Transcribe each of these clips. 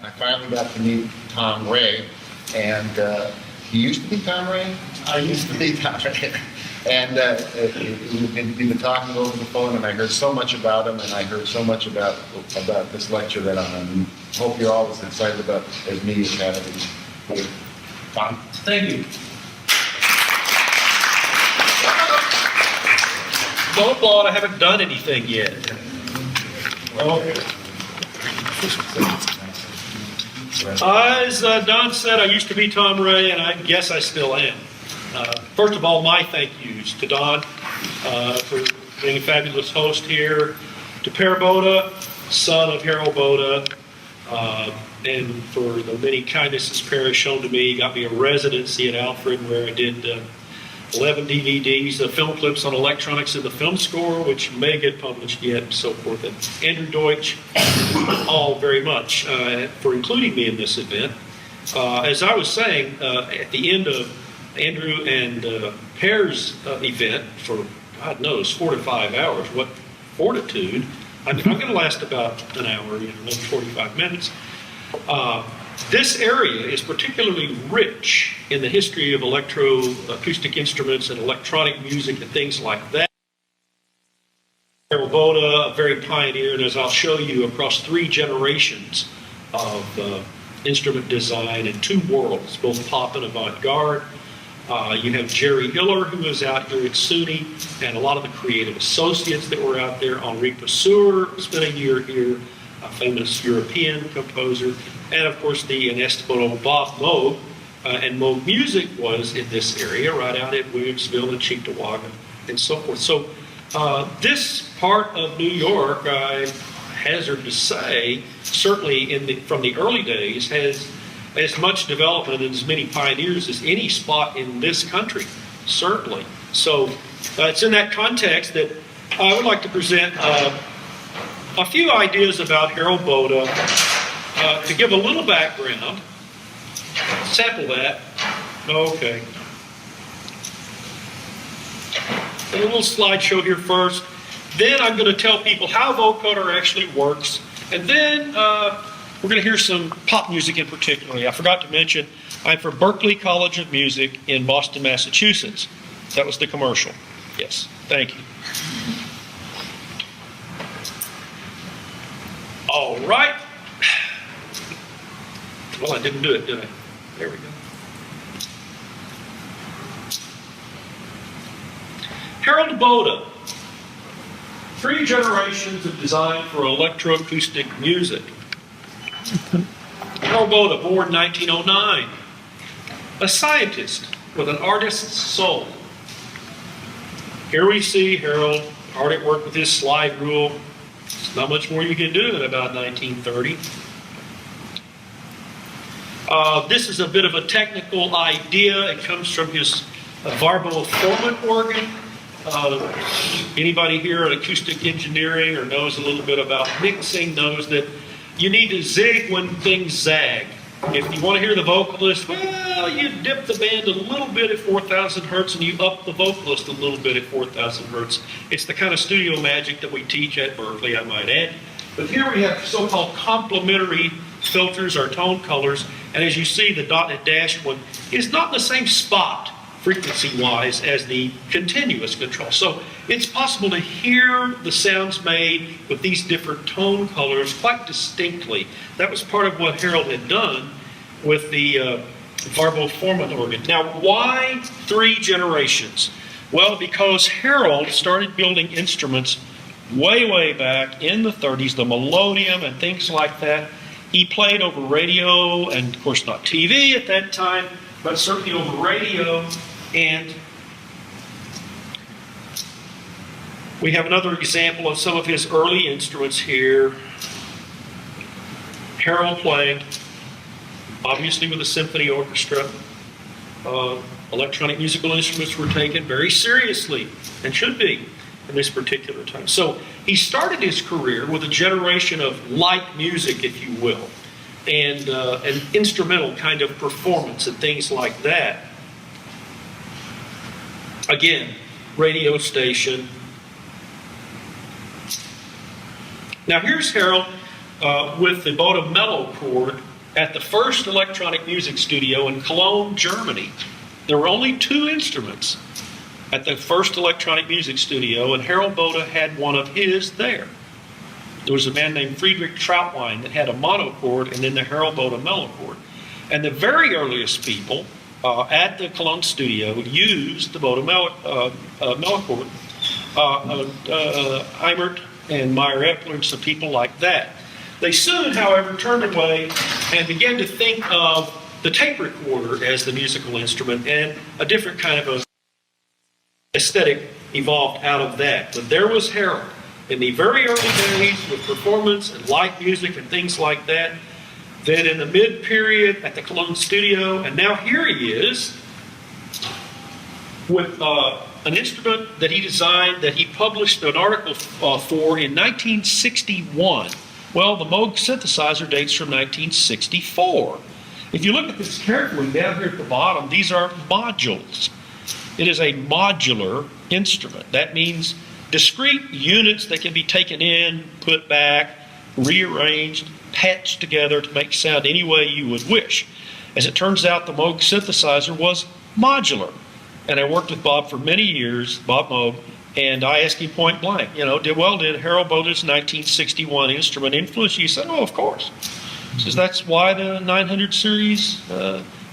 I finally got to meet Tom Ray, and he used to be Tom Ray? I used to be Tom Ray. And we've been talking over the phone, and I heard so much about him, and I heard so much about this lecture that I hope you're all as excited about as me as having. Tom? Thank you. Don't applaud, I haven't done anything yet. Okay. As Don said, I used to be Tom Ray, and I guess I still am. First of all, my thank yous to Don for being a fabulous host here, to Per Bode, son of Harald Bode, and for the many kindnesses Per has shown to me. He got me a residency at Alfred where I did 11 DVDs, film clips on electronics in the film score, which may get published yet, and so forth. And Andrew Deutsch, all very much for including me in this event. As I was saying, at the end of Andrew and Per's event, for God knows 4 to 5 hours, what fortitude! I'm going to last about an hour, maybe 45 minutes. This area is particularly rich in the history of electroacoustic instruments and electronic music and things like that. Harald Bode, a very pioneer, and as I'll show you, across 3 generations of instrument design in 2 worlds, both pop and avant-garde. You have Jerry Hiller, who was out here at SUNY, and a lot of the creative associates that were out there. Henri Passeur spent a year here, a famous European composer, and of course the inestimable Bob Moog. And Moog Music was in this area, right out at Williamsville and Cheektowaga, and so forth. So this part of New York, I hazard to say, certainly from the early days, has as much development and as many pioneers as any spot in this country, certainly. So it's in that context that I would like to present a few ideas about Harald Bode, to give a little background. Sample that. Okay. A little slideshow here first. Then I'm going to tell people how vocoder actually works. And then we're going to hear some pop music in particular. I forgot to mention, I'm from Berklee College of Music in Boston, Massachusetts. That was the commercial. Yes, thank you. All right. Well, I didn't do it, did I? There we go. Harald Bode. 3 generations of design for electroacoustic music. Harald Bode, born 1909. A scientist with an artist's soul. Here we see Harald hard at work with his slide rule. There's not much more you can do in about 1930. This is a bit of a technical idea. It comes from his Bode Vocoder organ. Anybody here in acoustic engineering or knows a little bit about mixing knows that you need to zig when things zag. If you want to hear the vocalist, well, you dip the band a little bit at 4,000 hertz and you up the vocalist a little bit at 4,000 hertz. It's the kind of studio magic that we teach at Berklee, I might add. But here we have so-called complementary filters or tone colors, and as you see, the dotted dash one is not in the same spot frequency-wise as the continuous control. So it's possible to hear the sounds made with these different tone colors quite distinctly. That was part of what Harald had done with the Bode Vocoder organ. Now, why 3 generations? Well, because Harald started building instruments way back in the 30s, the melodeon and things like that. He played over radio, and of course not TV at that time, but certainly over radio. And we have another example of some of his early instruments here. Harald playing, obviously with a symphony orchestra. Electronic musical instruments were taken very seriously, and should be, in this particular time. So he started his career with a generation of light music, if you will, and an instrumental kind of performance and things like that. Again, radio station. Now here's Harald with the Bode mellow chord at the first electronic music studio in Cologne, Germany. There were only 2 instruments at the first electronic music studio, and Harald Bode had one of his there. There was a man named Friedrich Trautwein that had a monochord and then the Harald Bode mellochord. And the very earliest people at the Cologne studio used the Bode mellochord. Eimert and Meyer Epler and some people like that. They soon, however, turned away and began to think of the tape recorder as the musical instrument, and a different kind of a aesthetic evolved out of that. But there was Harald in the very early days with performance and light music and things like that. Then in the mid-period at the Cologne studio, and now here he is with an instrument that he designed, that he published an article for in 1961. Well, the Moog synthesizer dates from 1964. If you look at this carefully, down here at the bottom, these are modules. It is a modular instrument. That means discrete units that can be taken in, put back, rearranged, patched together to make sound any way you would wish. As it turns out, the Moog synthesizer was modular. And I worked with Bob for many years, Bob Moog, and I asked him point blank, did Harald Bode's 1961 instrument influence you? He said, oh, of course. He says that's why the 900 series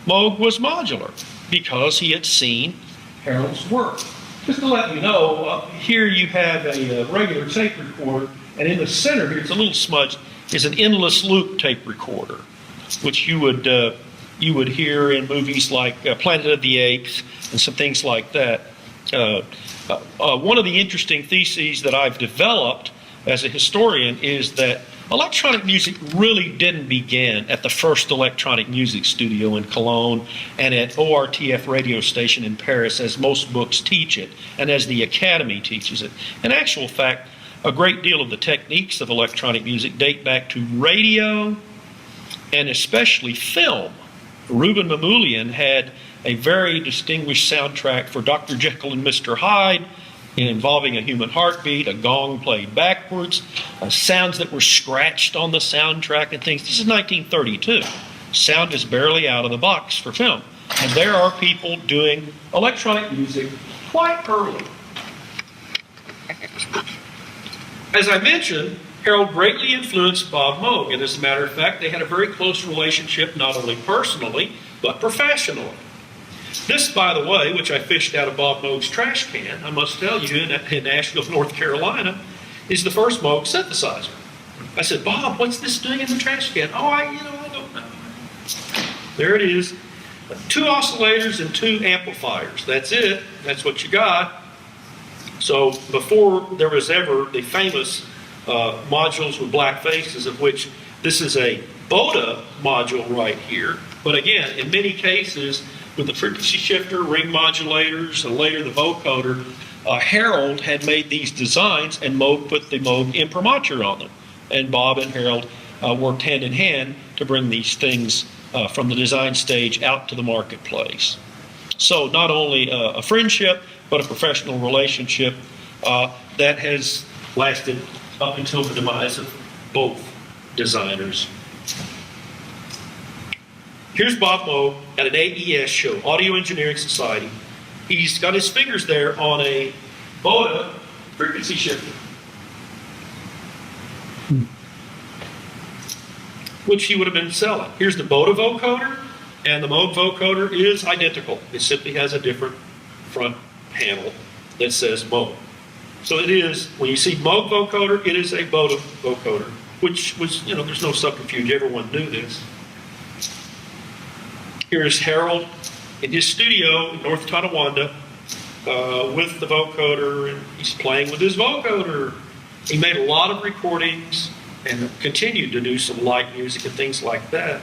Moog was modular, because he had seen Harald's work. Just to let you know, here you have a regular tape recorder, and in the center here, it's a little smudged, is an endless loop tape recorder, which you would hear in movies like Planet of the Apes and some things like that. One of the interesting theses that I've developed as a historian is that electronic music really didn't begin at the first electronic music studio in Cologne and at ORTF radio station in Paris, as most books teach it, and as the Academy teaches it. In actual fact, a great deal of the techniques of electronic music date back to radio and especially film. Reuben Mamoulian had a very distinguished soundtrack for Dr. Jekyll and Mr. Hyde, involving a human heartbeat, a gong played backwards, sounds that were scratched on the soundtrack and things. This is 1932. Sound is barely out of the box for film. And there are people doing electronic music quite early. As I mentioned, Harald greatly influenced Bob Moog, and as a matter of fact, they had a very close relationship, not only personally, but professionally. This, by the way, which I fished out of Bob Moog's trash can, I must tell you, in Asheville, North Carolina, is the first Moog synthesizer. I said, Bob, what's this doing in the trash can? Oh, I don't know. There it is. 2 oscillators and 2 amplifiers. That's it. That's what you got. So before there was ever the famous modules with black faces, of which this is a Bode module right here. But again, in many cases, with the frequency shifter, ring modulators, and later the vocoder, Harald had made these designs, and Moog put the Moog imprimatur on them. And Bob and Harald worked hand in hand to bring these things from the design stage out to the marketplace. So not only a friendship, but a professional relationship that has lasted up until the demise of both designers. Here's Bob Moog at an AES show, Audio Engineering Society. He's got his fingers there on a Bode frequency shifter, which he would have been selling. Here's the Bode vocoder, and the Moog vocoder is identical. It simply has a different front panel that says Moog. So it is, when you see Moog vocoder, it is a Bode vocoder, which was, there's no subterfuge. Everyone knew this. Here's Harald in his studio in North Tonawanda with the vocoder, and he's playing with his vocoder. He made a lot of recordings and continued to do some light music and things like that.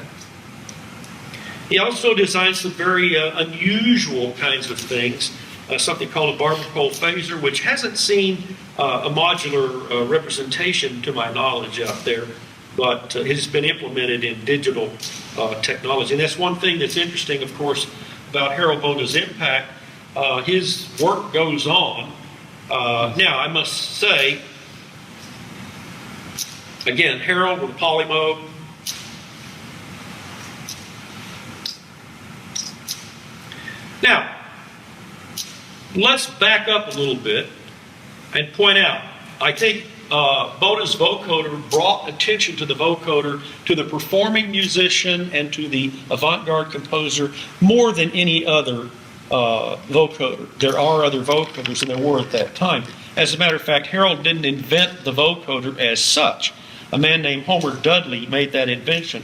He also designed some very unusual kinds of things, something called a barber-pole phaser, which hasn't seen a modular representation to my knowledge out there, but it has been implemented in digital technology. And that's one thing that's interesting, of course, about Harald Bode's impact. His work goes on. Now, I must say, again, Harald with Polymoog, Now, let's back up a little bit and point out, I think Bode's vocoder brought attention to the vocoder, to the performing musician, and to the avant-garde composer more than any other vocoder. There are other vocoders, and there were at that time. As a matter of fact, Harald didn't invent the vocoder as such. A man named Homer Dudley made that invention.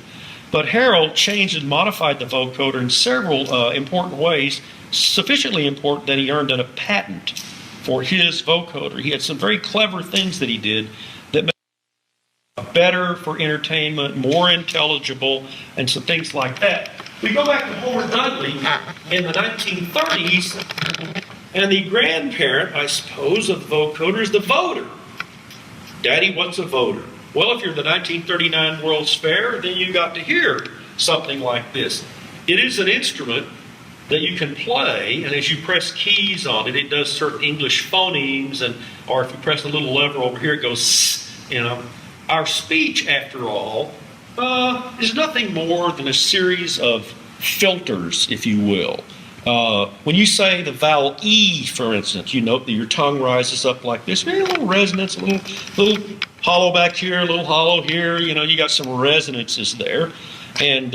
But Harald changed and modified the vocoder in several important ways, sufficiently important that he earned a patent for his vocoder. He had some very clever things that he did that made it better for entertainment, more intelligible, and some things like that. We go back to Homer Dudley in the 1930s, and the grandparent, I suppose, of the vocoder is the voder. Daddy, what's a voder? Well, if you're the 1939 World's Fair, then you got to hear something like this. It is an instrument that you can play, and as you press keys on it, it does certain English phonemes, or if you press a little lever over here, it goes, you know. Our speech, after all, is nothing more than a series of filters, if you will. When you say the vowel E, for instance, you note that your tongue rises up like this. Maybe a little resonance, a little hollow back here, a little hollow here. You know, you got some resonances there. And,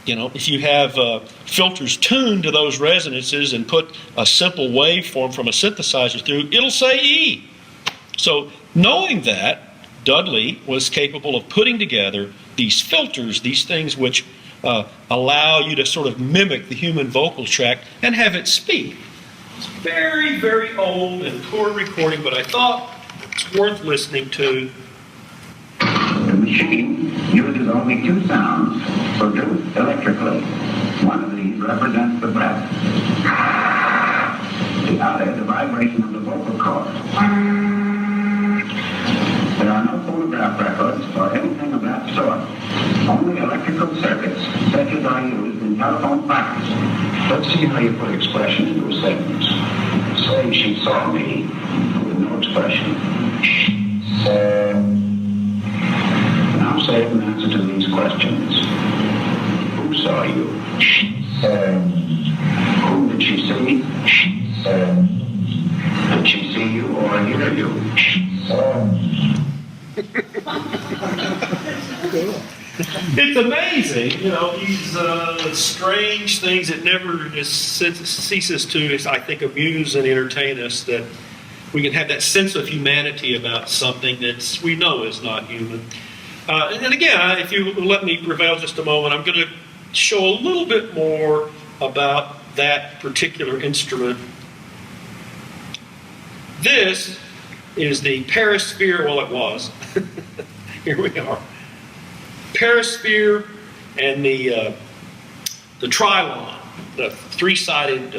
you know, if you have filters tuned to those resonances and put a simple waveform from a synthesizer through, it'll say E. So knowing that, Dudley was capable of putting together these filters, these things which allow you to sort of mimic the human vocal tract and have it speak. It's very, very old and poor recording, but I thought it's worth listening to. The machine uses only two sounds produced electrically. One of these represents the breath. The other, the vibration of the vocal cords. There are no phonograph records or anything of that sort. Only electrical circuits, such as are used in telephone practice. Let's see how you put expression into a sentence. Say she saw me with no expression. Now say it in answer to these questions. Who saw you? Whom did she see? Did she see you or hear you? It's amazing, you know, these strange things that never ceases to, I think, amuse and entertain us, that we can have that sense of humanity about something that we know is not human. And again, if you let me prevail just a moment, I'm going to show a little bit more about that particular instrument. This is the perisphere, well, it was. Here we are. Perisphere and the trilon, the three-sided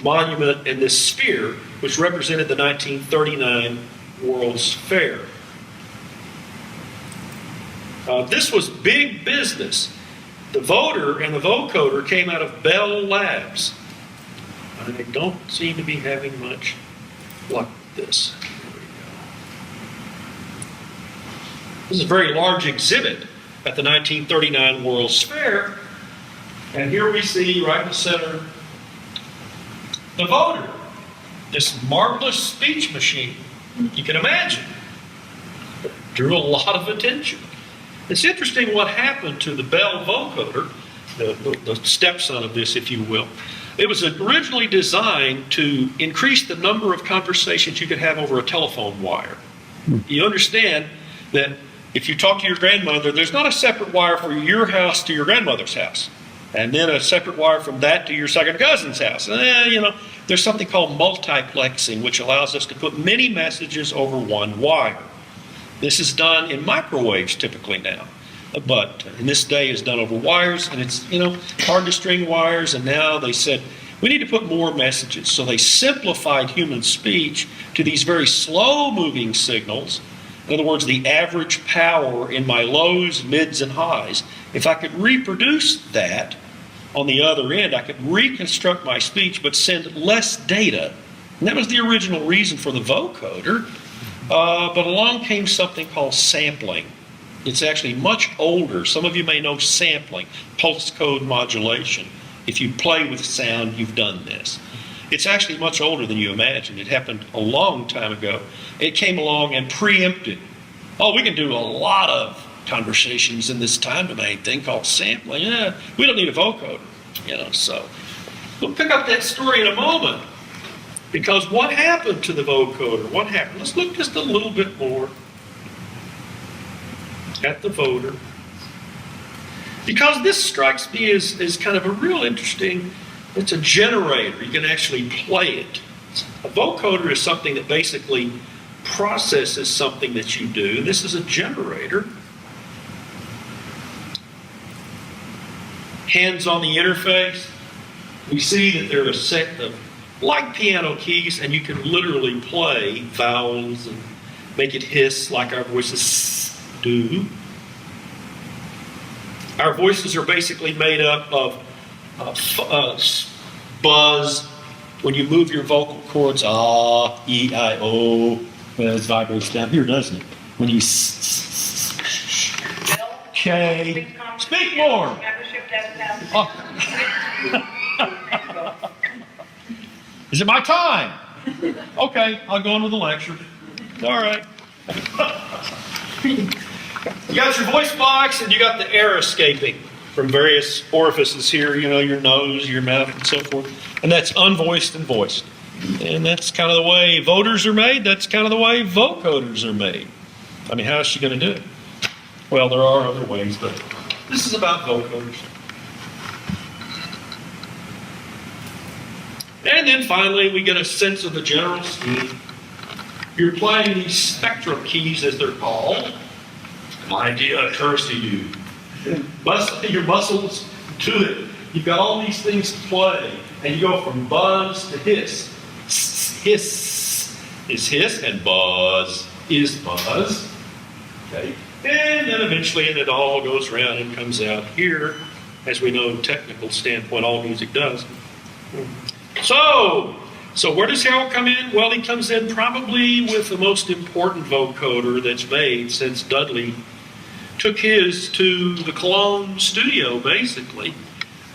monument, and this sphere, which represented the 1939 World's Fair. This was big business. The voder and the vocoder came out of Bell Labs. I don't seem to be having much luck with this. Here we go. This is a very large exhibit at the 1939 World's Fair. And here we see, right in the center, the voder. This marvelous speech machine, you can imagine, drew a lot of attention. It's interesting what happened to the Bell vocoder, the stepson of this, if you will. It was originally designed to increase the number of conversations you could have over a telephone wire. You understand that if you talk to your grandmother, there's not a separate wire from your house to your grandmother's house, and then a separate wire from that to your second cousin's house. You know, there's something called multiplexing, which allows us to put many messages over one wire. This is done in microwaves typically now, but in this day is done over wires, and it's, you know, hard to string wires, and now they said, we need to put more messages. So they simplified human speech to these very slow-moving signals. In other words, the average power in my lows, mids, and highs. If I could reproduce that on the other end, I could reconstruct my speech but send less data. And that was the original reason for the vocoder. But along came something called sampling. It's actually much older. Some of you may know sampling, pulse code modulation. If you play with sound, you've done this. It's actually much older than you imagine. It happened a long time ago. It came along and preempted. Oh, we can do a lot of conversations in this time domain thing called sampling. Yeah, we don't need a vocoder, so we'll pick up that story in a moment. Because what happened to the vocoder? What happened? Let's look just a little bit more at the voder. Because this strikes me as kind of a real interesting, it's a generator. You can actually play it. A vocoder is something that basically processes something that you do. And this is a generator. Hands on the interface. We see that there are a set of like piano keys, and you can literally play vowels and make it hiss like our voices do. Our voices are basically made up of buzz. When you move your vocal cords, ah, E, I, O, well, it vibrates down here, doesn't it? When you okay, speak more. Is it my time? Okay, I'll go on with the lecture. All right. You got your voice box and you got the air escaping from various orifices here, your nose, your mouth, and so forth. And that's unvoiced and voiced. And that's kind of the way voters are made. That's kind of the way vocoders are made. I mean, how is she going to do it? Well, there are other ways, but this is about vocoders. And then finally, we get a sense of the general scheme. You're playing these spectrum keys, as they're called. An idea occurs to you. Muscle your muscles to it. You've got all these things to play. And you go from buzz to hiss. Hiss is hiss, and buzz is buzz. Okay? And then eventually it all goes around and comes out here. As we know, technical standpoint, all music does. So where does Harald come in? Well, he comes in probably with the most important vocoder that's made since Dudley took his to the Cologne studio, basically.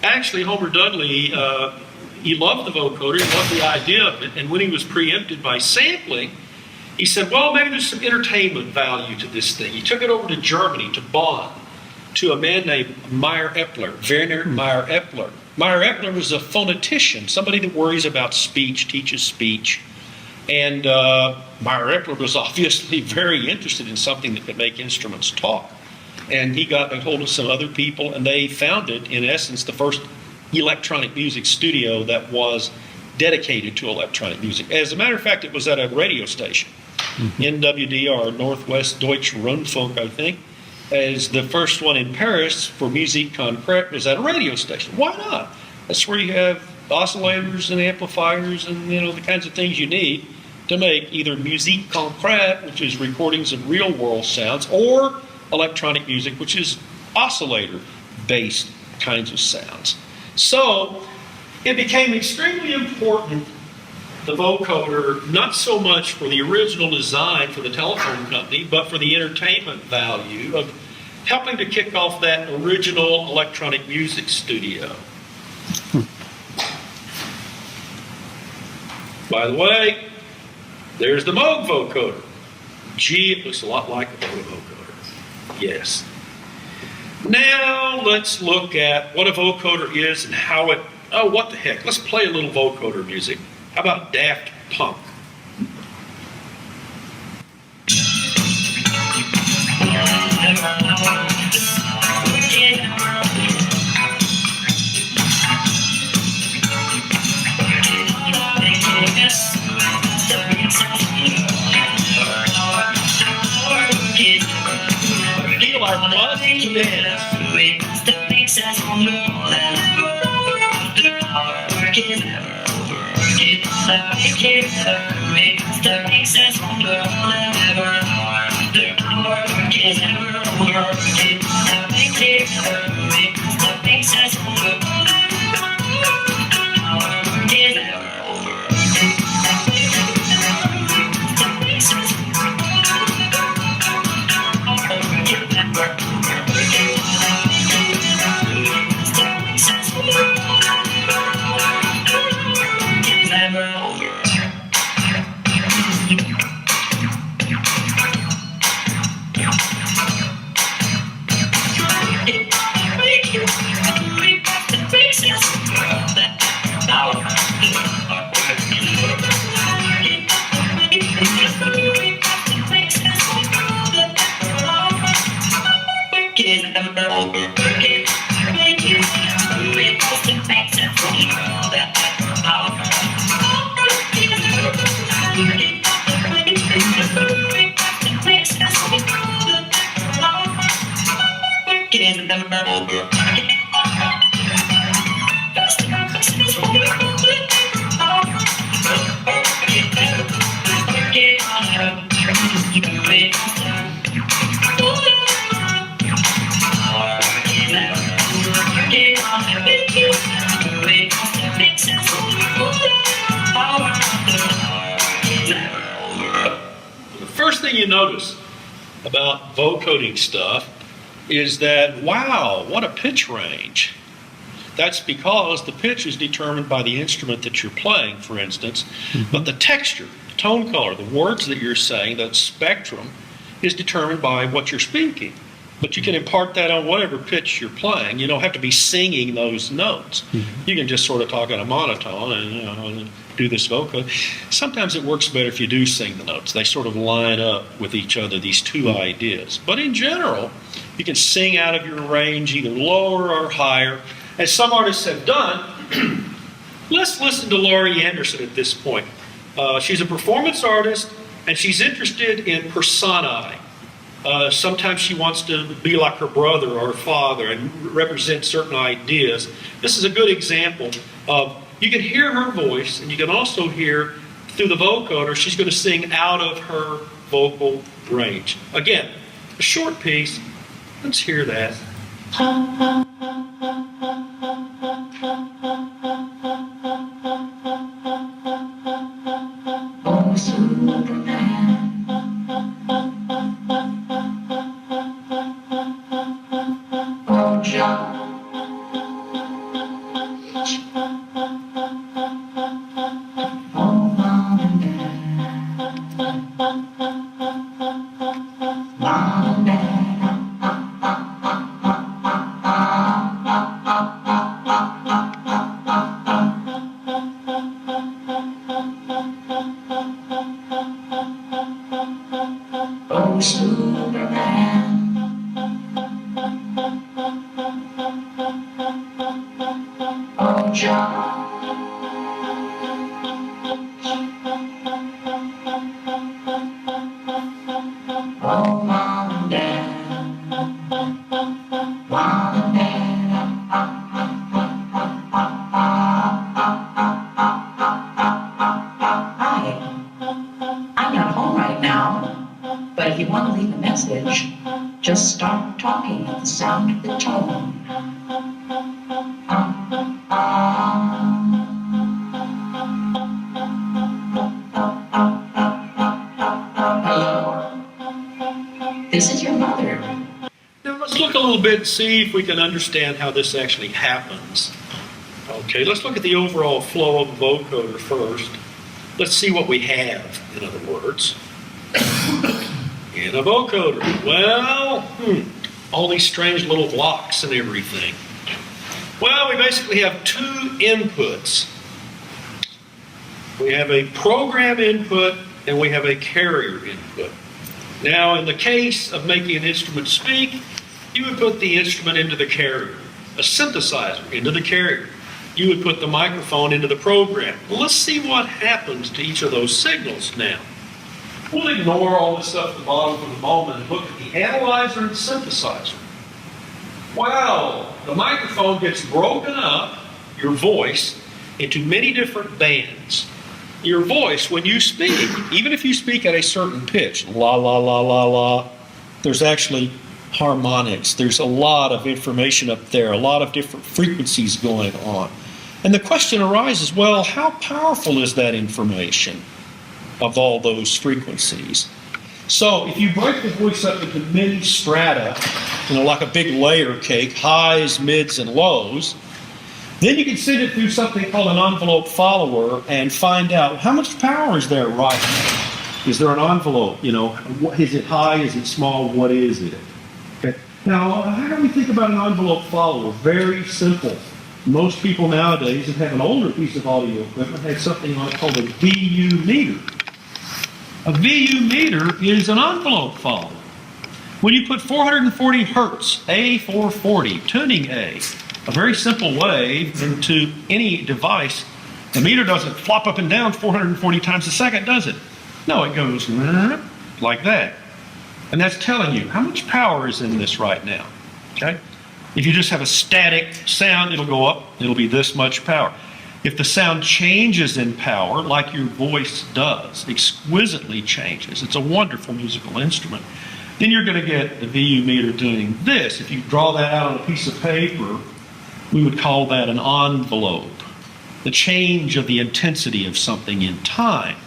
Actually, Homer Dudley, he loved the vocoder, he loved the idea of it, and when he was preempted by sampling, he said, well, maybe there's some entertainment value to this thing. He took it over to Germany, to Bonn, to a man named Werner Meyer-Eppler. Meyer-Eppler was a phonetician, somebody that worries about speech, teaches speech. And Meyer-Eppler was obviously very interested in something that could make instruments talk. And he got a hold of some other people, and they founded, in essence, the first electronic music studio that was dedicated to electronic music. As a matter of fact, it was at a radio station, NWDR, Northwest Deutsche Rundfunk, I think. As the first one in Paris for Musique Concrète was at a radio station. Why not? That's where you have oscillators and amplifiers and the kinds of things you need to make either musique concrète, which is recordings of real world sounds, or electronic music, which is oscillator-based kinds of sounds. So it became extremely important, the vocoder, not so much for the original design for the telephone company, but for the entertainment value of helping to kick off that original electronic music studio. By the way, there's the Moog vocoder. Gee, it looks a lot like a Bode vocoder. Yes. Now let's look at what a vocoder is and how it... Oh, what the heck? Let's play a little vocoder music. How about Daft Punk? Feel our blood dance. The first thing you notice about vocoding stuff is that, wow, what a pitch range. That's because the pitch is determined by the instrument that you're playing, for instance, but the texture, the tone color, the words that you're saying, that spectrum, is determined by what you're speaking. But you can impart that on whatever pitch you're playing. You don't have to be singing those notes. You can just sort of talk in a monotone and do this vocal. Sometimes it works better if you do sing the notes. They sort of line up with each other, these two ideas. But in general, you can sing out of your range, either lower or higher. As some artists have done, let's listen to Laurie Anderson at this point. She's a performance artist, and she's interested in personae. Sometimes she wants to be like her brother or her father and represent certain ideas. This is a good example of, you can hear her voice, and you can also hear through the vocoder, she's going to sing out of her vocal range. Again, a short piece. Let's hear that. Oh, Superman. Oh, John. Oh, Mom and Dad. Mom and Dad. Oh, Superman. Oh, John. Oh, Mom and Dad. Mom and Dad. Hi. I'm not home right now, but if you want to leave a message, just start talking at the sound of the tone. Hello. This is your mother. Now let's look a little bit and see if we can understand how this actually happens. Okay, let's look at the overall flow of the vocoder first. Let's see what we have, in other words. In a vocoder, well, all these strange little blocks and everything. Well, we basically have two inputs. We have a program input and we have a carrier input. Now, in the case of making an instrument speak, you would put the instrument into the carrier, a synthesizer into the carrier. You would put the microphone into the program. Well, let's see what happens to each of those signals now. We'll ignore all this stuff at the bottom for the moment and look at the analyzer and synthesizer. Well, the microphone gets broken up, your voice, into many different bands. Your voice, when you speak, even if you speak at a certain pitch, la, la, la, la, la, there's actually harmonics. There's a lot of information up there, a lot of different frequencies going on. And the question arises, well, how powerful is that information of all those frequencies? So if you break the voice up into many strata, like a big layer cake, highs, mids, and lows, then you can send it through something called an envelope follower and find out how much power is there right now. Is there an envelope? Is it high? Is it small? What is it? Okay. Now, how do we think about an envelope follower? Very simple. Most people nowadays that have an older piece of audio equipment have something called a VU meter. A VU meter is an envelope follower. When you put 440 hertz, A440, tuning A, a very simple wave into any device, the meter doesn't flop up and down 440 times a second, does it? No, it goes like that. And that's telling you how much power is in this right now, okay? If you just have a static sound, it'll go up, it'll be this much power. If the sound changes in power, like your voice does, exquisitely changes, it's a wonderful musical instrument, then you're going to get the VU meter doing this. If you draw that out on a piece of paper, we would call that an envelope, the change of the intensity of something in time.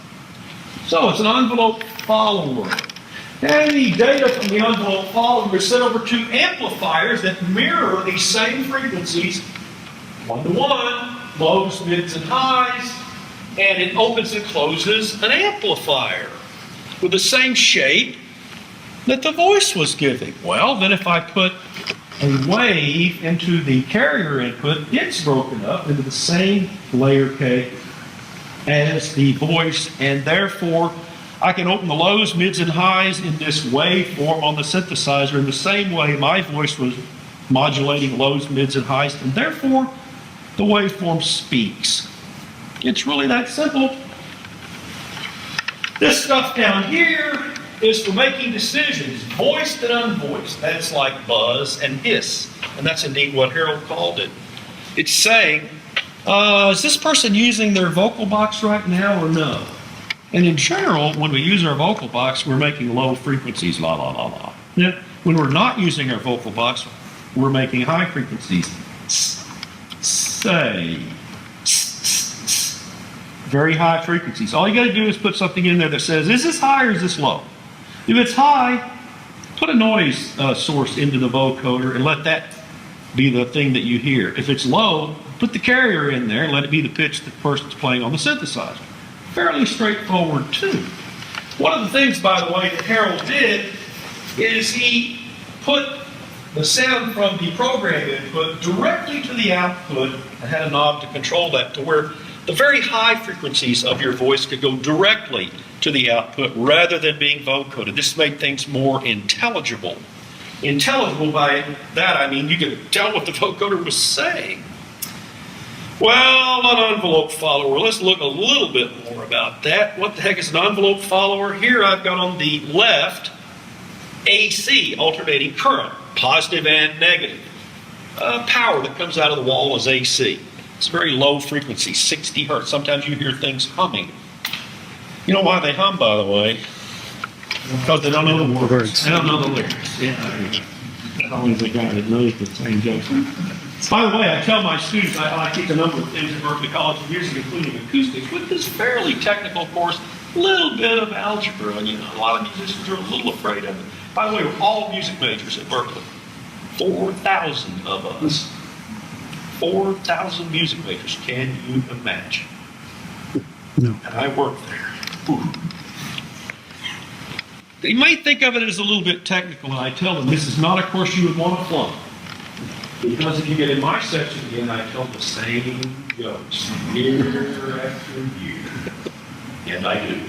So it's an envelope follower. And the data from the envelope follower is sent over to amplifiers that mirror these same frequencies, one-to-one, lows, mids, and highs, and it opens and closes an amplifier with the same shape that the voice was giving. Well, then if I put a wave into the carrier input, it's broken up into the same layer cake as the voice, and therefore I can open the lows, mids, and highs in this waveform on the synthesizer in the same way my voice was modulating lows, mids, and highs, and therefore the waveform speaks. It's really that simple. This stuff down here is for making decisions, voiced and unvoiced. That's like buzz and hiss, and that's indeed what Harald called it. It's saying, is this person using their vocal box right now or no? And in general, when we use our vocal box, we're making low frequencies, la la la la. Yeah. When we're not using our vocal box, we're making high frequencies. Say. Very high frequencies. All you got to do is put something in there that says, is this high or is this low? If it's high, put a noise source into the vocoder and let that be the thing that you hear. If it's low, put the carrier in there and let it be the pitch that the person's playing on the synthesizer. Fairly straightforward too. One of the things, by the way, that Harald did is he put the sound from the program input directly to the output and had a knob to control that to where the very high frequencies of your voice could go directly to the output rather than being vocoded. This made things more intelligible. Intelligible by that I mean you could tell what the vocoder was saying. Well, an envelope follower. Let's look a little bit more about that. What the heck is an envelope follower? Here I've got on the left AC, alternating current, positive and negative. Power that comes out of the wall is AC. It's very low frequency, 60 hertz. Sometimes you hear things humming. You know why they hum, by the way? Because they don't know the words. They don't know the lyrics. Yeah, there's always a guy that knows the same jokes. By the way, I tell my students I teach a number of things at Berkeley College of Music, including acoustics, with this fairly technical course, a little bit of algebra. You know, a lot of musicians are a little afraid of it. By the way, we're all music majors at Berkeley. 4,000 of us. 4,000 music majors. Can you imagine? No. And I work there. Ooh. You might think of it as a little bit technical, and I tell them this is not a course you would want to flunk. Because if you get in my section again, I tell the same jokes year after year. And I do.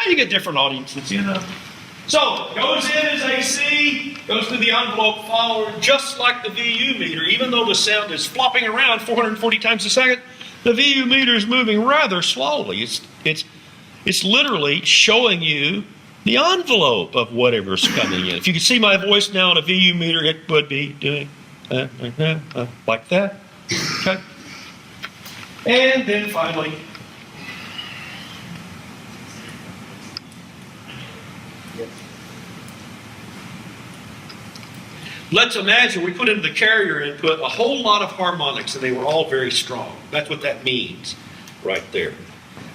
You get different audiences, you know. So, goes in as AC, goes through the envelope follower, just like the VU meter. Even though the sound is flopping around 440 times a second, the VU meter is moving rather slowly. It's literally showing you the envelope of whatever's coming in. If you could see my voice now on a VU meter, it would be doing like that. Okay? And then finally, let's imagine we put into the carrier input a whole lot of harmonics, and they were all very strong. That's what that means right there.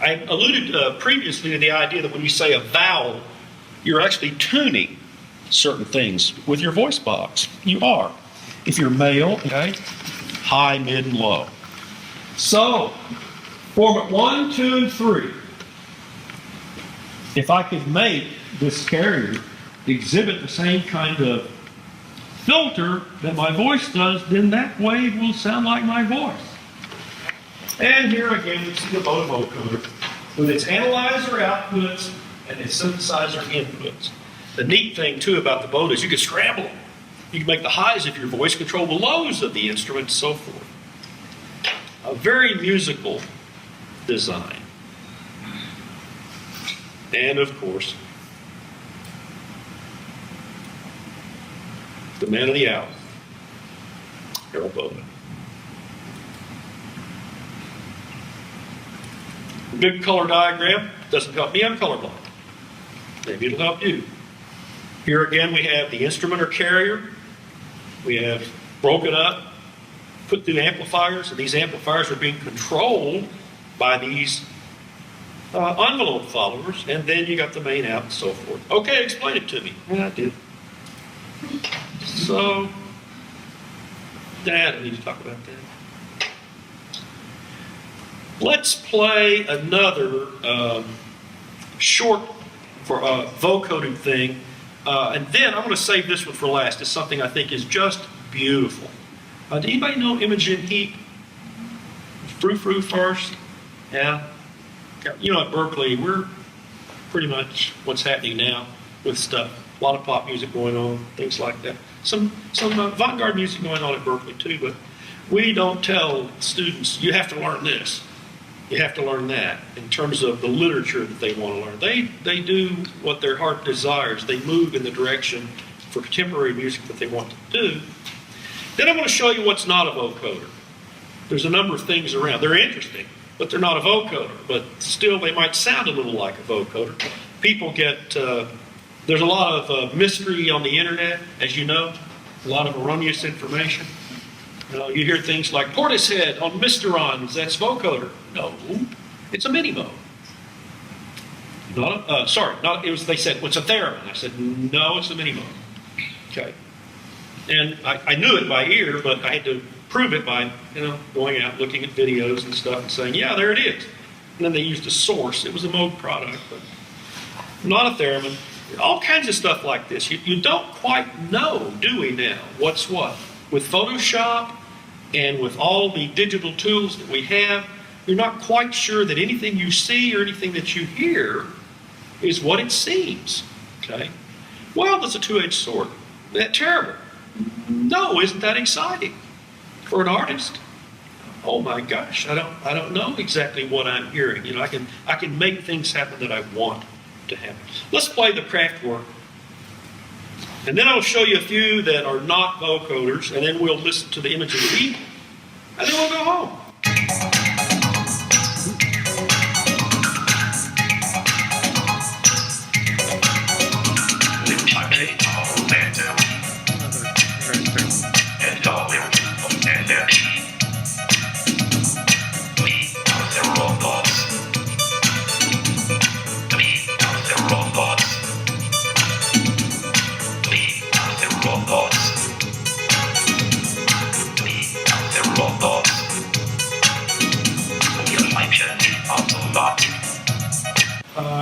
I alluded previously to the idea that when you say a vowel, you're actually tuning certain things with your voice box. You are. If you're male, okay, high, mid, and low. So, format 1, 2, and 3. If I could make this carrier exhibit the same kind of filter that my voice does, then that wave will sound like my voice. And here again, we see the Bode Vocoder with its analyzer outputs and a synthesizer inputs. The neat thing, too, about the Bode is you can scramble them. You can make the highs of your voice, control the lows of the instrument, and so forth. A very musical design. And, of course, the man of the hour, Harald Bode. The big color diagram doesn't help me, I'm colorblind. Maybe it'll help you. Here again we have the instrument or carrier. We have broken up, put through amplifiers, and these amplifiers are being controlled by these envelope followers, and then you got the main out and so forth. Okay, explain it to me. Yeah, I did. So, Dad, I need to talk about that. Let's play another short for vocoding thing, and then I'm going to save this one for last. It's something I think is just beautiful. Did anybody know Imogen Heap? Frou-frou first? Yeah? You know, at Berkeley, we're pretty much what's happening now with stuff. A lot of pop music going on, things like that. Some avant-garde music going on at Berkeley too, but we don't tell students, you have to learn this. You have to learn that in terms of the literature that they want to learn. They do what their heart desires. They move in the direction for contemporary music that they want to do. Then I'm going to show you what's not a vocoder. There's a number of things around. They're interesting, but they're not a vocoder. But still, they might sound a little like a vocoder. People get, there's a lot of mystery on the internet, as you know, a lot of erroneous information. You hear things like Portishead on Mysterons, that's vocoder. No, it's a mini-mode. They said, well, it's a theremin. I said, no, it's a mini-mode. Okay. And I knew it by ear, but I had to prove it by, going out, looking at videos and stuff and saying, yeah, there it is. And then they used a source. It was a mode product, but not a theremin. All kinds of stuff like this. You don't quite know, do we now, what's what? With Photoshop and with all the digital tools that we have, you're not quite sure that anything you see or anything that you hear is what it seems. Okay? Well, that's a two-edged sword. Isn't that terrible? No, isn't that exciting for an artist? Oh my gosh, I don't know exactly what I'm hearing. I can make things happen that I want to happen. Let's play the Kraftwerk. And then I'll show you a few that are not vocoders, and then we'll listen to the Imogen Heap, and then we'll go home.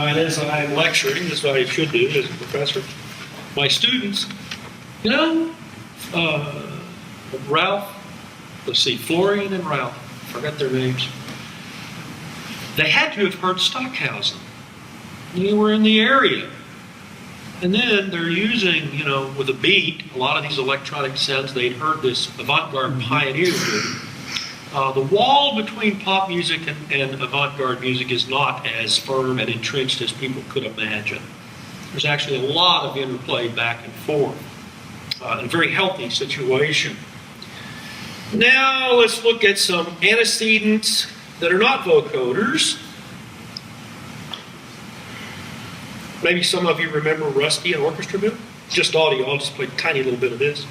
And as I'm lecturing, this is what I should do as a professor, my students, Florian and Ralph, forgot their names. They had to have heard Stockhausen. They were in the area. And then they're using, with a beat, a lot of these electronic sounds, they'd heard this avant-garde pioneer movie. The wall between pop music and avant-garde music is not as firm and entrenched as people could imagine. There's actually a lot of interplay back and forth. A very healthy situation. Now let's look at some antecedents that are not vocoders. Maybe some of you remember Rusty and Orchestra Bill? Just audio, I'll just play a tiny little bit of this.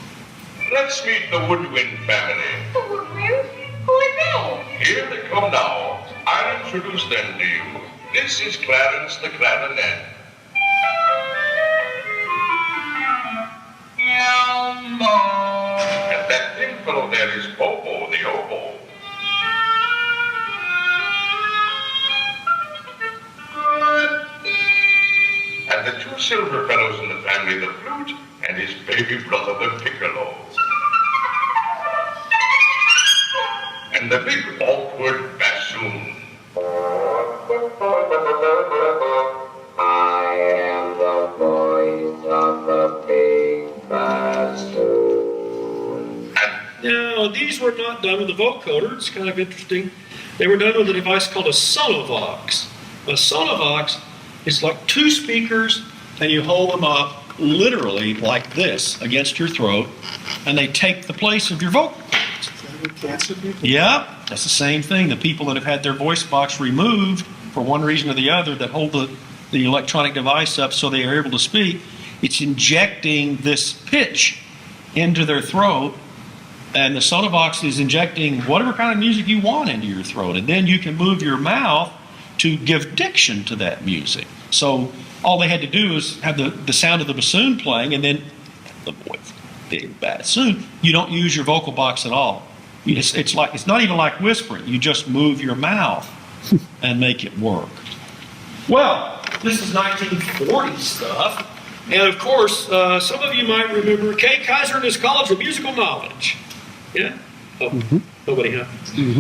Let's meet the Woodwind family. The Woodwind? Who are they? Here they come now. I'll introduce them to you. This is Clarence the clarinet. And that thin fellow there is Popo the oboe. And the two silver fellows in the family, the flute and his baby brother, the piccolo. And the big awkward bassoon. Now, these were not done with the vocoder. It's kind of interesting. They were done with a device called a sonovox. A sonovox is like two speakers, and you hold them up literally like this against your throat, and they take the place of your vocal cords. Yeah, that's the same thing. The people that have had their voice box removed for one reason or the other that hold the electronic device up so they are able to speak, it's injecting this pitch into their throat, and the sonovox is injecting whatever kind of music you want into your throat, and then you can move your mouth to give diction to that music. So all they had to do is have the sound of the bassoon playing, and then the voice, big bassoon. You don't use your vocal box at all. It's not even like whispering. You just move your mouth and make it work. Well, this is 1940 stuff. And of course, some of you might remember Kay Kaiser and his College of Musical Knowledge. Yeah? Oh, nobody, huh?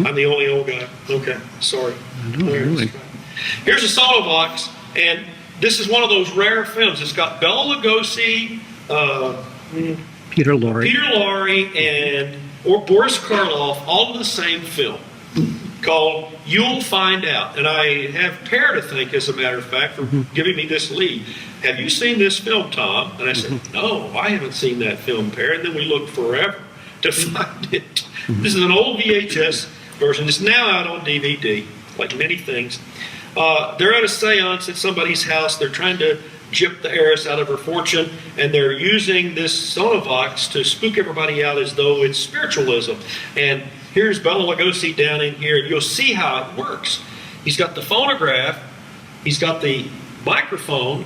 I'm the only old guy. Okay, sorry. Here's a sonovox, and this is one of those rare films. It's got Bela Lugosi, Peter Lorre, and Boris Karloff, all in the same film called You'll Find Out. And I have Per to thank, as a matter of fact, for giving me this lead. Have you seen this film, Tom? And I said, no, I haven't seen that film, Per. And then we looked forever to find it. This is an old VHS version. It's now out on DVD, like many things. They're at a seance at somebody's house. They're trying to gyp the heiress out of her fortune, and they're using this sonovox to spook everybody out as though it's spiritualism. And here's Bela Lugosi down in here, and you'll see how it works. He's got the phonograph, he's got the microphone,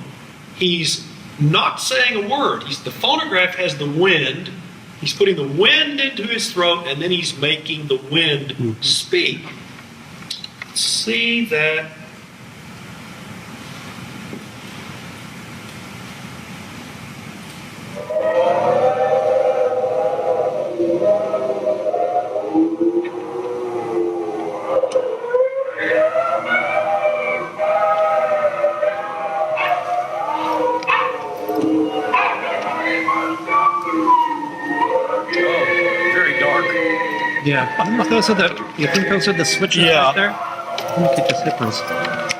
he's not saying a word. The phonograph has the wind, he's putting the wind into his throat, and then he's making the wind speak. See that? Yeah. I don't know if those are you think those are the switches right there? Let me get the zippers.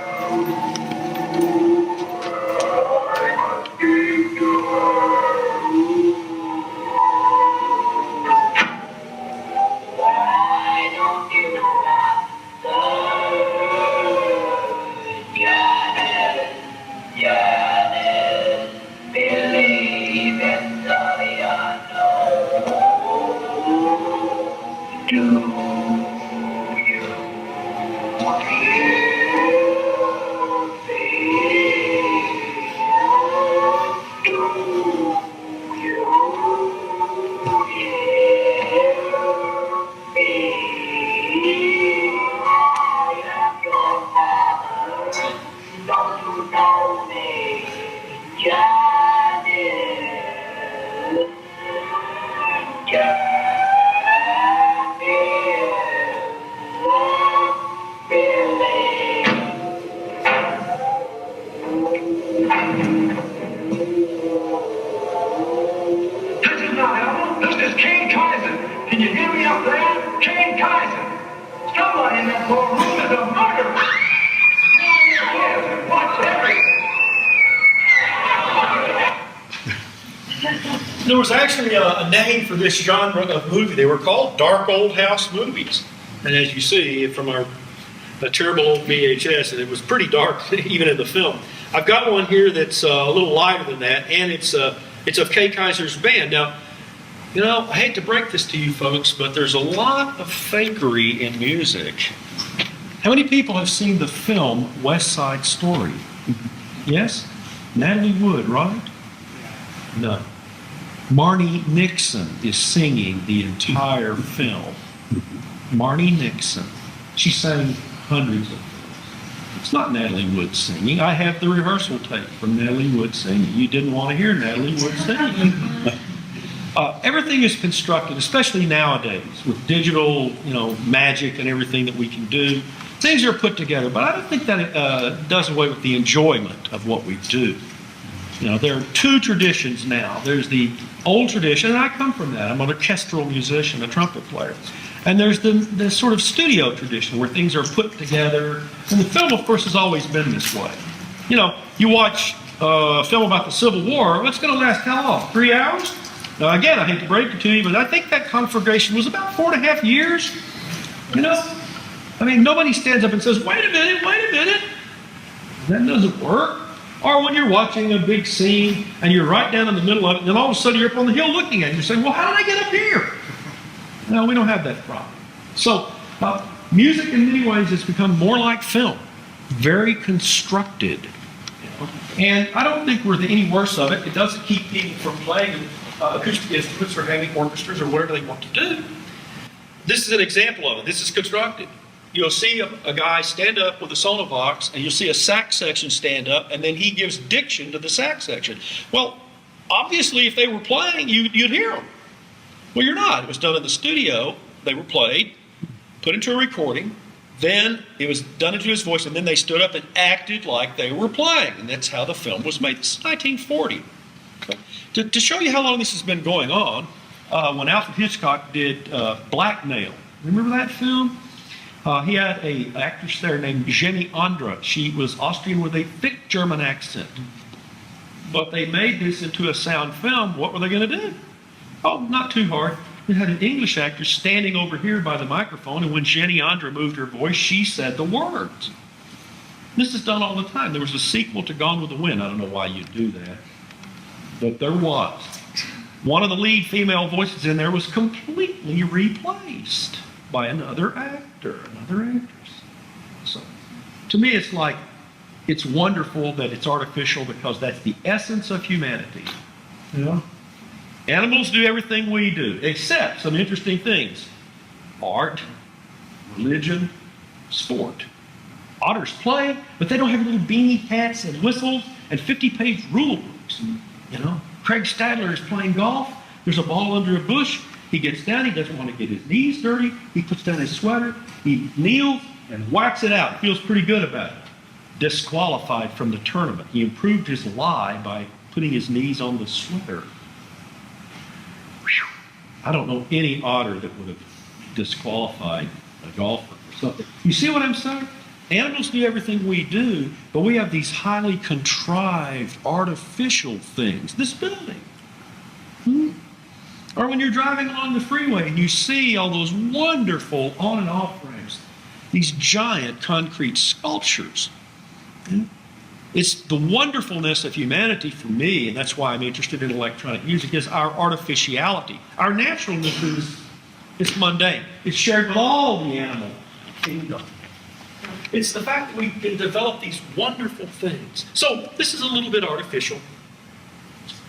There was actually a name for this genre of movie. They were called dark old house movies. And as you see from our terrible old VHS, and it was pretty dark even in the film. I've got one here that's a little lighter than that, and it's of Kay Kaiser's band. Now, you know, I hate to break this to you folks, but there's a lot of fakery in music. How many people have seen the film West Side Story? Yes? Natalie Wood, right? No. Marnie Nixon is singing the entire film. Marnie Nixon. She sang hundreds of them. It's not Natalie Wood singing. I have the rehearsal tape from Natalie Wood singing. You didn't want to hear Natalie Wood singing. Everything is constructed, especially nowadays, with digital, magic and everything that we can do. Things are put together, but I don't think that it does away with the enjoyment of what we do. You know, there are two traditions now. There's the old tradition, and I come from that. I'm an orchestral musician, a trumpet player. And there's the sort of studio tradition where things are put together. And the film, of course, has always been this way. You know, you watch a film about the Civil War, what's going to last how long? 3 hours? Now, again, I hate to break it to you, but I think that conflagration was about 4.5 years. You know? I mean, nobody stands up and says, wait a minute. That doesn't work. Or when you're watching a big scene and you're right down in the middle of it, and then all of a sudden you're up on the hill looking at it, and you're saying, well, how did I get up here? No, we don't have that problem. So, music in many ways has become more like film, very constructed. You know? And I don't think we're any worse of it. It doesn't keep people from playing acoustic instruments or having orchestras or whatever they want to do. This is an example of it. This is constructed. You'll see a guy stand up with a sonobox, and you'll see a sax section stand up, and then he gives diction to the sax section. Well, obviously, if they were playing, you'd hear them. Well, you're not. It was done in the studio. They were played, put into a recording, then it was done into his voice, and then they stood up and acted like they were playing. And that's how the film was made. This is 1940. Okay. To show you how long this has been going on, when Alfred Hitchcock did Blackmail, remember that film? He had an actress there named Jenny Andra. She was Austrian with a thick German accent. But they made this into a sound film. What were they going to do? Oh, not too hard. They had an English actress standing over here by the microphone, and when Jenny Andra moved her voice, she said the words. This is done all the time. There was a sequel to Gone with the Wind. I don't know why you'd do that. But there was. One of the lead female voices in there was completely replaced by another actor, another actress. So, to me, it's like, it's wonderful that it's artificial because that's the essence of humanity. You know? Animals do everything we do, except some interesting things. Art, religion, sport. Otters play, but they don't have little beanie hats and whistles and 50-page rule books. You know, Craig Stadler is playing golf. There's a ball under a bush. He gets down. He doesn't want to get his knees dirty. He puts down his sweater. He kneels and whacks it out. Feels pretty good about it. Disqualified from the tournament. He improved his lie by putting his knees on the sweater. Whew. I don't know any otter that would have disqualified a golfer or something. You see what I'm saying? Animals do everything we do, but we have these highly contrived, artificial things. This building. Or when you're driving along the freeway and you see all those wonderful on and off ramps, these giant concrete sculptures. It's the wonderfulness of humanity for me, and that's why I'm interested in electronic music, is our artificiality. Our naturalness is mundane. It's shared with all the animal kingdom. It's the fact that we can develop these wonderful things. So this is a little bit artificial,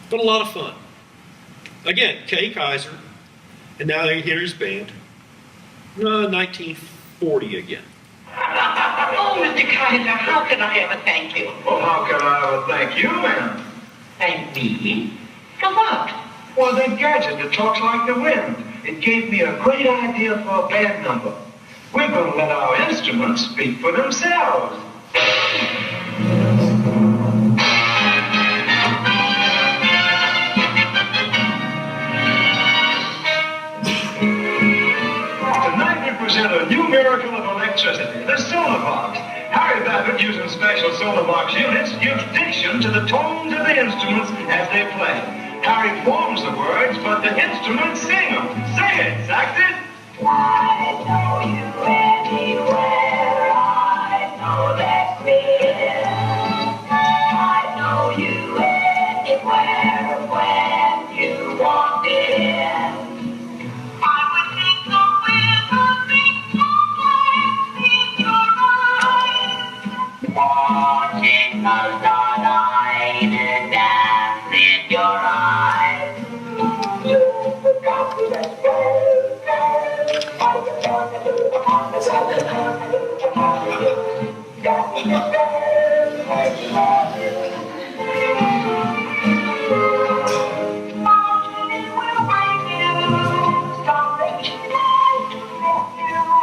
but a lot of fun. Again, Kay Kaiser, and now you hear his band. 1940 again. Oh, Mr. Kaiser, how can I ever thank you? Well, how can I ever thank you, ma'am? Thank me? For what? Well, that gadget that talks like the wind. It gave me a great idea for a band number. We're going to let our instruments speak for themselves. Tonight we present a new miracle of electricity, the solar box. Harry Babbitt, using special solar box units, gives diction to the tones of the instruments as they play. Harry forms the words, but the instruments sing them. Say it, Saxon. I know you anywhere, I know that fear. I know you anywhere when you walk in. I would think the wind in your eyes, watching the starlight and dance in your eyes. You got to let go.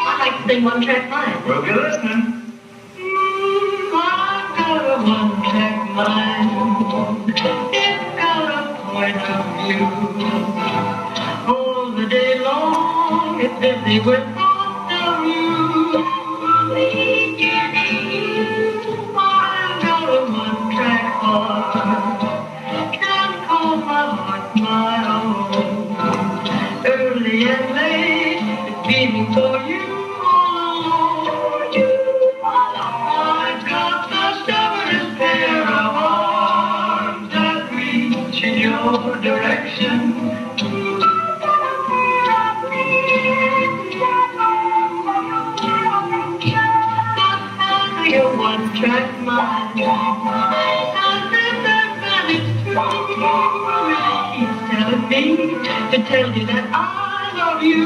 I'd like to sing one-track mind. We'll be listening. I've got a one-track mind. you. All the day long, it's busy with thoughts of you. I've got a one-track heart, can't call my heart my own. Early and late, it's beating for you all alone. I've got the stubbornest pair of arms that reach in your direction. Your one-track mind, and it's true. He's telling me to tell you that I love you,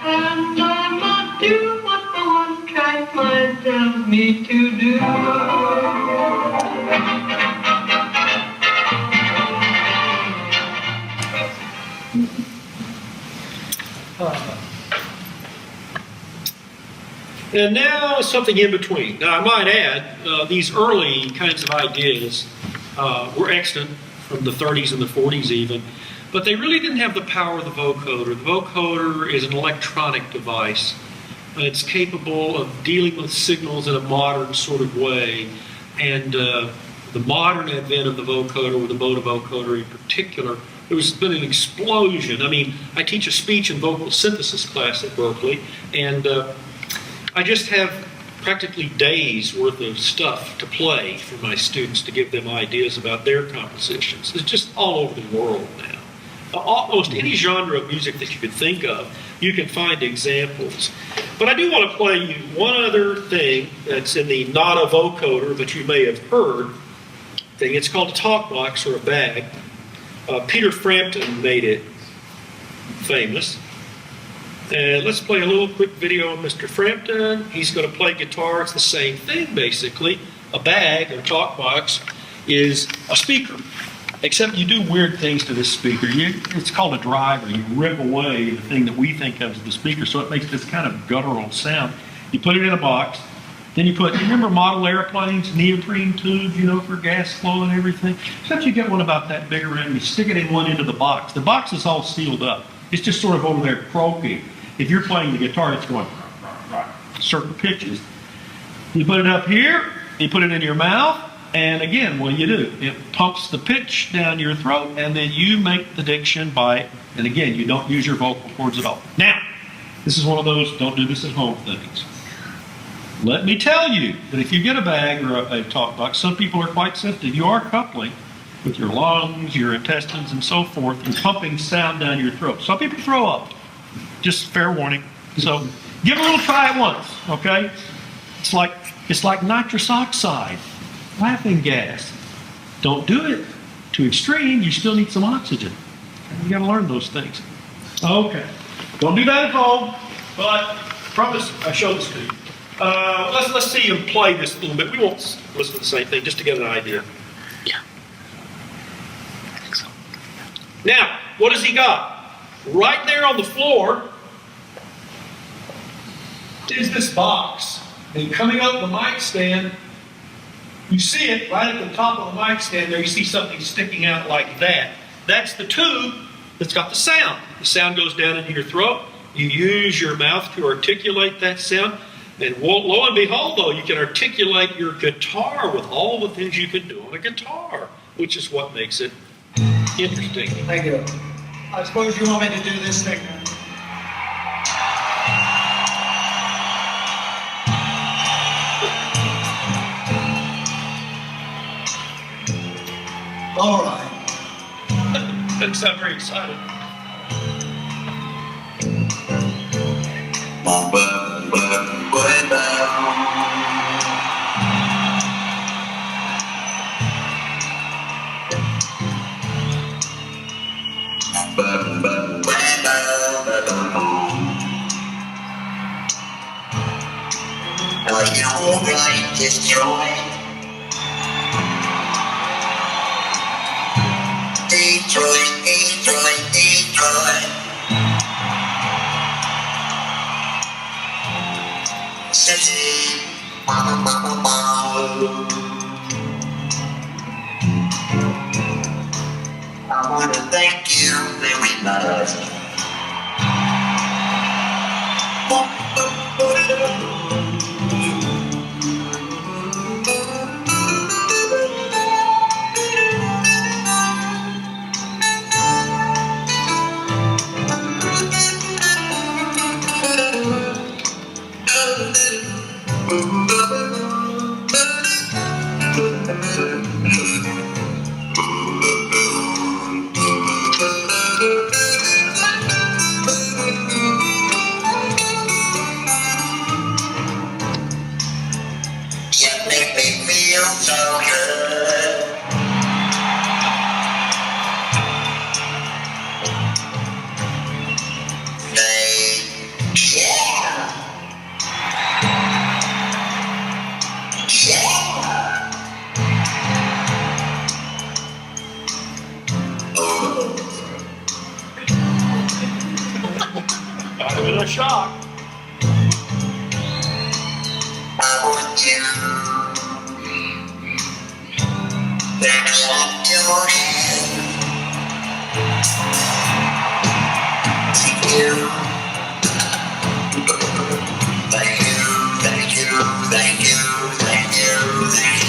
and I must do what the one-track mind tells me to do. And now something in between. Now I might add, these early kinds of ideas were extant from the 30s and the 40s even, but they really didn't have the power of the vocoder. The vocoder is an electronic device. It's capable of dealing with signals in a modern sort of way, and the modern advent of the vocoder, with the Bode Vocoder in particular, there's been an explosion. I mean, I teach a speech and vocal synthesis class at Berkeley, and I just have practically days worth of stuff to play for my students to give them ideas about their compositions. It's just all over the world now. Almost any genre of music that you could think of, you can find examples. But I do want to play you one other thing that's in the not a vocoder, but you may have heard thing. It's called a talk box or a bag. Peter Frampton made it famous. And let's play a little quick video of Mr. Frampton. He's going to play guitar. It's the same thing, basically. A bag, or talk box, is a speaker. Except you do weird things to this speaker. It's called a driver. You rip away the thing that we think of as the speaker, so it makes this kind of guttural sound. You put it in a box. Then you remember model airplanes, neoprene tubes, for gas flow and everything? Except you get one about that big around, you stick it in one end of the box. The box is all sealed up. It's just sort of over there croaking. If you're playing the guitar, it's going certain pitches. You put it up here, you put it in your mouth, and again, what do? It pumps the pitch down your throat, and then you make the diction by, and again, you don't use your vocal cords at all. Now, this is one of those don't do this at home things. Let me tell you that if you get a bag or a talk box, some people are quite sensitive. You are coupling with your lungs, your intestines, and so forth, and pumping sound down your throat. Some people throw up. Just fair warning. So give it a little try at once, okay? It's like nitrous oxide, laughing gas. Don't do it to extreme. You still need some oxygen. You got to learn those things. Okay. Don't do that at home, but promise I show this to you. Let's see him play this a little bit. We won't listen to the same thing, just to get an idea. Yeah. I think so. Now, what has he got? Right there on the floor is this box. And coming up the mic stand, you see it right at the top of the mic stand there. You see something sticking out like that. That's the tube that's got the sound. The sound goes down into your throat. You use your mouth to articulate that sound. And lo and behold, though, you can articulate your guitar with all the things you can do on a guitar, which is what makes it interesting. Thank you. I suppose you want me to do this thing. All right. Doesn't sound very excited. Are you alright, destroy? Detroit, Detroit, Detroit. City, mama, mama, mama. You make me feel so good. Yeah. Got him in a shock. I want you. Let me hold your hand. You. Thank you, thank you, thank you, thank you, thank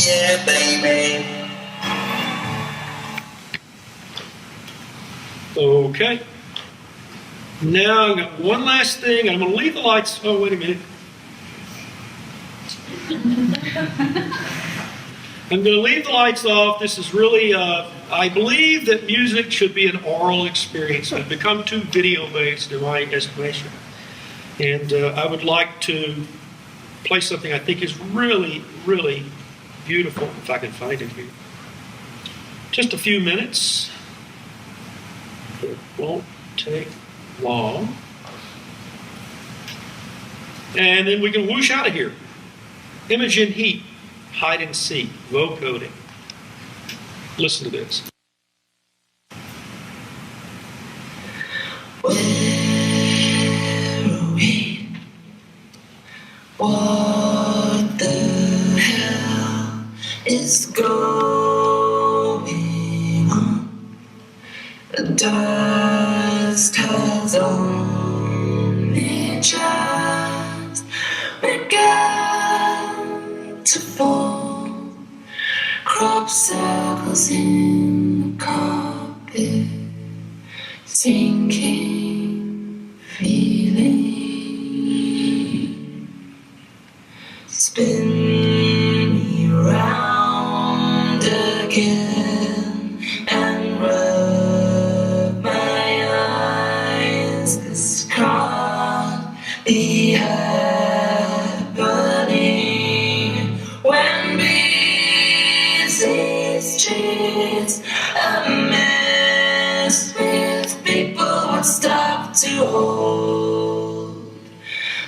yeah, baby. Okay. Now I've got one last thing. I'm going to leave the lights. Oh, wait a minute. I'm going to leave the lights off. This is really, I believe that music should be an oral experience. I've become too video-based in my estimation. And I would like to play something I think is really, really beautiful, if I can find it here. Just a few minutes. It won't take long. And then we can whoosh out of here. Image in heat, hide and seek, vocoding. Listen to this. Where are we? What the hell is going on? The dust has only just begun to fall. Crop circles in the carpet, sinking feeling. Spin me round again and rub my eyes. This can't be happening when busy streets are mess with people would stop to hold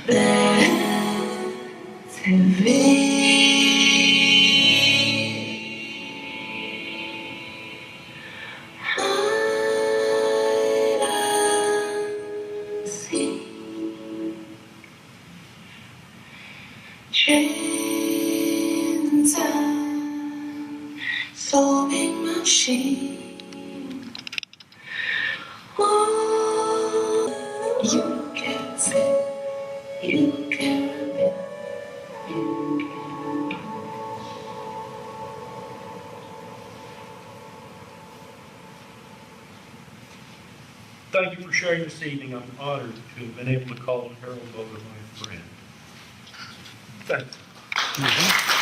their hands heavy. Hide and seek. Chains and solving machine. Oh, you can fit, you can repeat, you can. Thank you for sharing this evening. I'm honored to have been able to call Harald Bode my friend. Thank you.